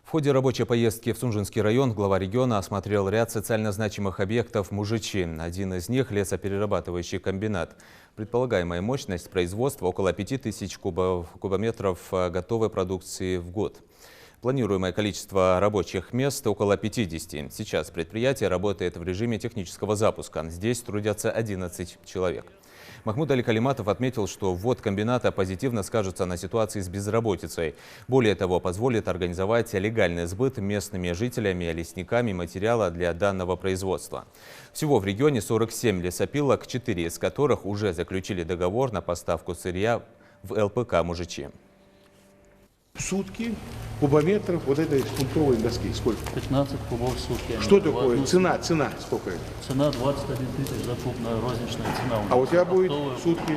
В ходе рабочей поездки в Сунжинский район глава региона осмотрел ряд социально значимых объектов Мужичи. Один из них – лесоперерабатывающий комбинат. Предполагаемая мощность производства – около 5000 кубометров готовой продукции в год. Планируемое количество рабочих мест – около 50. Сейчас предприятие работает в режиме технического запуска. Здесь трудятся 11 человек. Махмуд Али Калиматов отметил, что ввод комбината позитивно скажется на ситуации с безработицей. Более того, позволит организовать легальный сбыт местными жителями и лесниками материала для данного производства. Всего в регионе 47 лесопилок, 4 из которых уже заключили договор на поставку сырья в ЛПК «Мужичи». В сутки кубометров вот этой пунктовой доски сколько? 15 кубов в сутки. Что такое? Цена сколько это? Цена 21 тысяч закупная, розничная цена. А у тебя будет в сутки?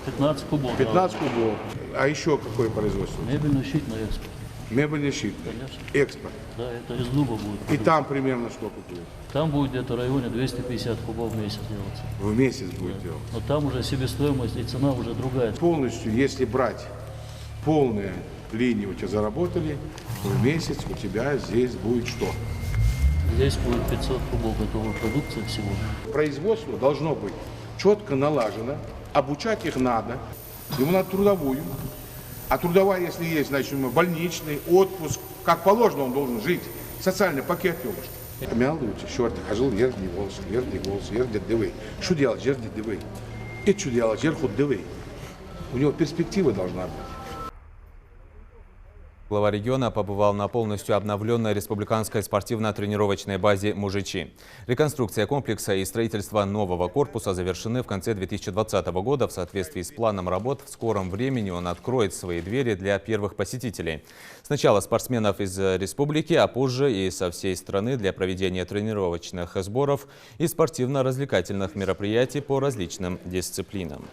15 кубов. 15 да. кубов. А еще какое производство? Мебельно-щитный экспорт. Мебельно-щитный. Конечно. Экспорт. Да, это из дуба будет. И там примерно сколько будет? Там будет где-то в районе 250 кубов в месяц делаться. В месяц будет делать. Но там уже себестоимость и цена уже другая. Полностью, если брать полные линии у тебя заработали, в месяц у тебя здесь будет что? Здесь будет 500 кубов готовой продукции всего. Производство должно быть четко налажено, обучать их надо, ему надо трудовую. А трудовая, если есть, значит, больничный, отпуск, как положено, он должен жить. Социальный пакет ёбаш. Мялуючи, шорты, хожил, ердни волос, ердни дивей. Что делать, ердни дивей? И что делать, ерху дивей? У него перспектива должна быть. Глава региона побывал на полностью обновленной республиканской спортивно-тренировочной базе «Мужичи». Реконструкция комплекса и строительство нового корпуса завершены в конце 2020 года. В соответствии с планом работ в скором времени он откроет свои двери для первых посетителей. Сначала спортсменов из республики, а позже и со всей страны для проведения тренировочных сборов и спортивно-развлекательных мероприятий по различным дисциплинам.